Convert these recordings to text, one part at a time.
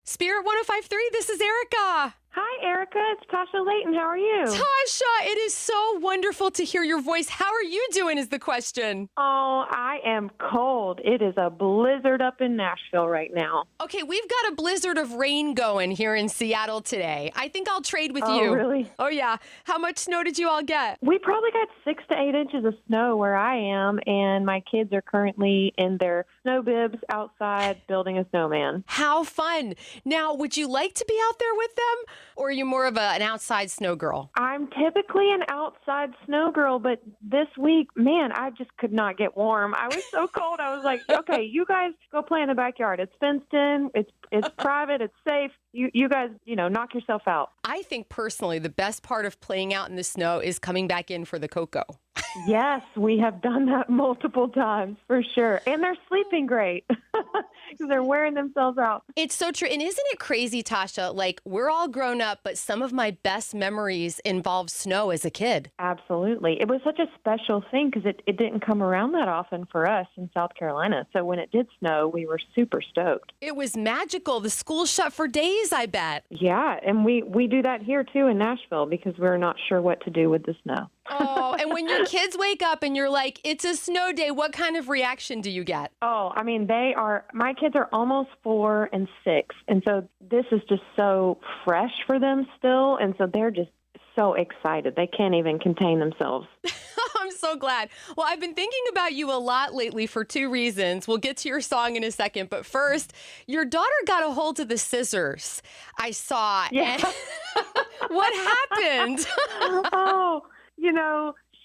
Spirit 105.3, this is Erica. Hi, Erica. It's Tasha Layton. How are you? Tasha, it is so wonderful to hear your voice. How are you doing is the question. Oh, I am cold. It is a blizzard up in Nashville right now. Okay, we've got a blizzard of rain going here in Seattle today. I think I'll trade with Oh, you. really? Oh, yeah. How much snow did you all get? We probably got 6 to 8 inches of snow where I am, and my kids are currently in their snow bibs outside building a snowman. How fun. Now, would you like to be out there with them, or are you more of an outside snow girl? I'm typically an outside snow girl, but this week, man, I just could not get warm. I was so cold. I was like, okay, you guys go play in the backyard. It's fenced in. It's private. It's safe. You guys, knock yourself out. I think personally the best part of playing out in the snow is coming back in for the cocoa. Yes, we have done that multiple times for sure. And they're sleeping great because they're wearing themselves out. It's so true. And isn't it crazy, Tasha? Like, we're all grown up, but some of my best memories involve snow as a kid. Absolutely. It was such a special thing because it didn't come around that often for us in South Carolina. So when it did snow, we were super stoked. It was magical. The school shut for days, I bet. Yeah, and we do that here too in Nashville because we're not sure what to do with the snow. Oh, and when your kids wake up and you're like, it's a snow day, what kind of reaction do you get? Oh, I mean, my kids are almost 4 and 6. And so this is just so fresh for them still. And so they're just so excited. They can't even contain themselves. I'm so glad. Well, I've been thinking about you a lot lately for 2 reasons. We'll get to your song in a second. But first, your daughter got a hold of the scissors I saw. Yeah. What happened? Oh,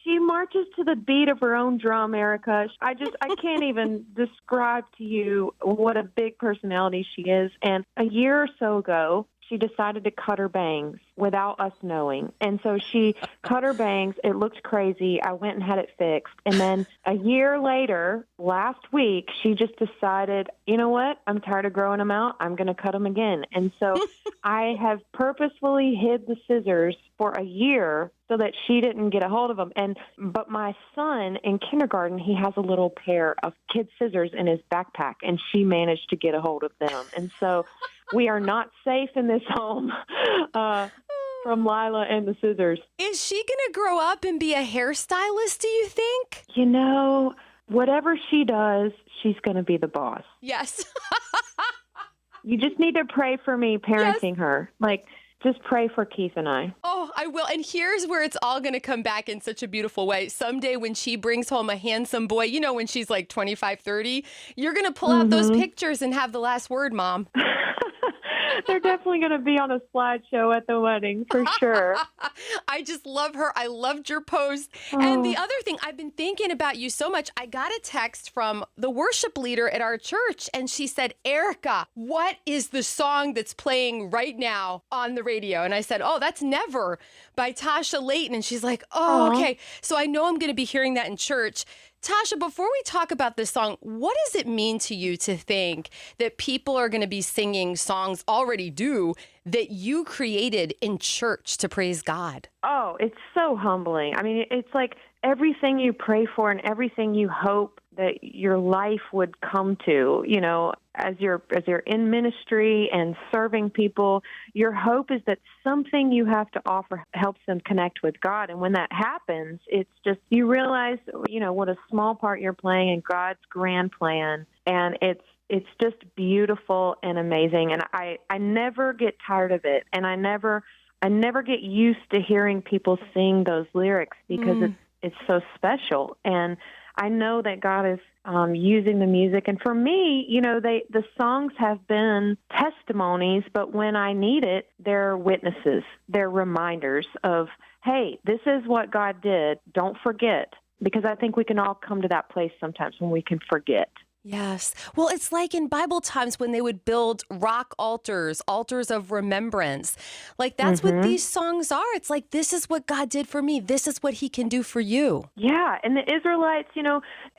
she marches to the beat of her own drum, Erica. I can't even describe to you what a big personality she is. And a year or so ago, she decided to cut her bangs without us knowing. And so she cut her bangs. It looked crazy. I went and had it fixed. And then a year later, last week, she just decided, you know what? I'm tired of growing them out. I'm going to cut them again. And so I have purposefully hid the scissors for a year so that she didn't get a hold of them. But my son in kindergarten, he has a little pair of kid scissors in his backpack, and she managed to get a hold of them. And so we are not safe in this home from Lila and the scissors. Is she going to grow up and be a hairstylist, do you think? Whatever she does, she's going to be the boss. Yes. You just need to pray for me parenting her. Just pray for Keith and I. Oh, I will. And here's where it's all going to come back in such a beautiful way. Someday when she brings home a handsome boy, when she's like 25, 30, you're going to pull out those pictures and have the last word, Mom. They're definitely going to be on a slideshow at the wedding, for sure. I just love her. I loved your post. Oh. And the other thing, I've been thinking about you so much. I got a text from the worship leader at our church, and she said, Erica, what is the song that's playing right now on the radio? And I said, oh, that's Never by Tasha Layton. And she's like, oh, okay. So I know I'm going to be hearing that in church. Tasha, before we talk about this song, what does it mean to you to think that people are going to be singing songs already do that you created in church to praise God? Oh, it's so humbling. I mean, it's like everything you pray for and everything you hope that your life would come to, as you're in ministry and serving people, your hope is that something you have to offer helps them connect with God. And when that happens, it's just, you realize, what a small part you're playing in God's grand plan. And it's just beautiful and amazing. And I never get tired of it. And I never get used to hearing people sing those lyrics because it's so special. And I know that God is using the music. And for me, the songs have been testimonies, but when I need it, they're witnesses. They're reminders of, hey, this is what God did. Don't forget. Because I think we can all come to that place sometimes when we can forget. Yes. Well, it's like in Bible times when they would build rock altars of remembrance. Like that's what these songs are. It's like, this is what God did for me. This is what he can do for you. Yeah. And the Israelites,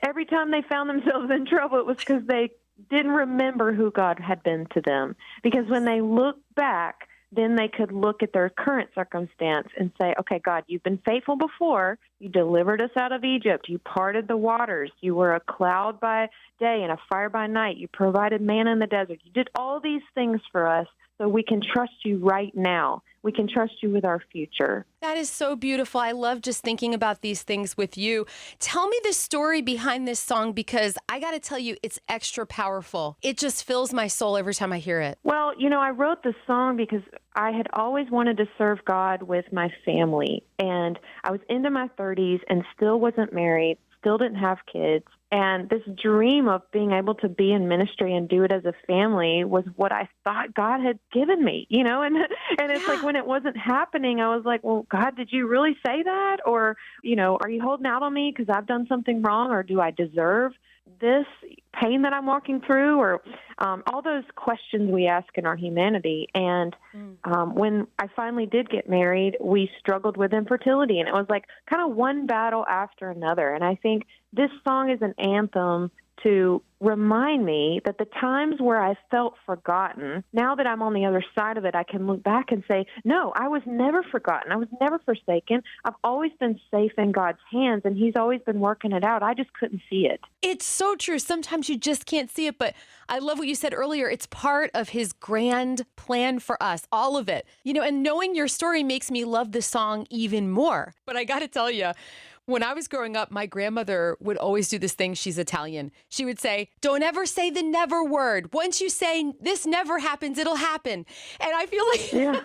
every time they found themselves in trouble, it was because they didn't remember who God had been to them. Because when they look back, then they could look at their current circumstance and say, okay, God, you've been faithful before. You delivered us out of Egypt. You parted the waters. You were a cloud by day and a fire by night. You provided manna in the desert. You did all these things for us, so we can trust you right now. We can trust you with our future. That is so beautiful. I love just thinking about these things with you. Tell me the story behind this song, because I got to tell you, it's extra powerful. It just fills my soul every time I hear it. Well, I wrote this song because I had always wanted to serve God with my family. And I was into my 30s and still wasn't married, still didn't have kids. And this dream of being able to be in ministry and do it as a family was what I thought God had given me, and it's like when it wasn't happening, I was like, well, God, did you really say that? Or, are you holding out on me because I've done something wrong, or do I deserve this pain that I'm walking through, or all those questions we ask in our humanity. And when I finally did get married, we struggled with infertility, and it was like kind of one battle after another. And I think this song is an anthem to remind me that the times where I felt forgotten, now that I'm on the other side of it, I can look back and say, no, I was never forgotten. I was never forsaken. I've always been safe in God's hands, and He's always been working it out. I just couldn't see it. It's so true. Sometimes you just can't see it, but I love what you said earlier. It's part of His grand plan for us, all of it. And knowing your story makes me love the song even more. But I got to tell you, when I was growing up, my grandmother would always do this thing. She's Italian. She would say, don't ever say the never word. Once you say this never happens, it'll happen. And I feel like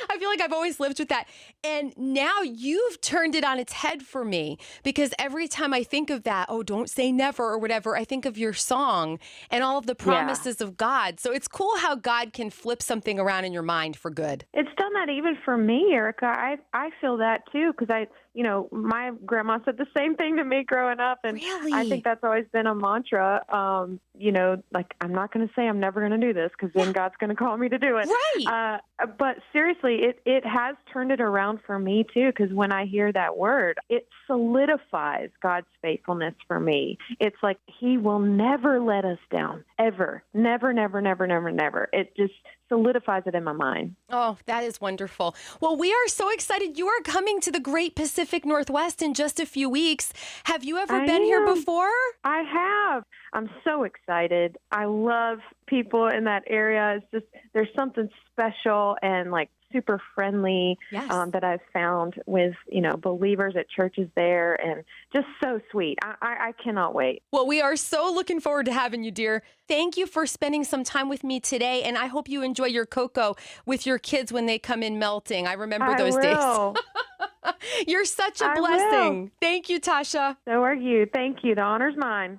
I feel like I've always lived with that. And now you've turned it on its head for me, because every time I think of that, oh, don't say never or whatever, I think of your song and all of the promises of God. So it's cool how God can flip something around in your mind for good. It's done that even for me, Erica. I feel that too, because my grandma said the same thing to me growing up, and Really? I think that's always been a mantra. Like, I'm not going to say I'm never going to do this, because then God's going to call me to do it. Right. But seriously, it has turned it around for me too, because when I hear that word, it solidifies God's faithfulness for me. It's like He will never let us down, ever. Never, never, never, never, never. It just solidifies it in my mind. Oh, that is wonderful. Well, we are so excited. You are coming to the Great Pacific Northwest in just a few weeks. Have you ever been here before? I have. I'm so excited. I love people in that area. It's just, there's something special and like super friendly that I've found with, believers at churches there, and just so sweet. I cannot wait. Well, we are so looking forward to having you, dear. Thank you for spending some time with me today, and I hope you enjoy your cocoa with your kids when they come in melting. I remember those days. You're such a blessing. Thank you, Tasha. So are you. Thank you. The honor's mine.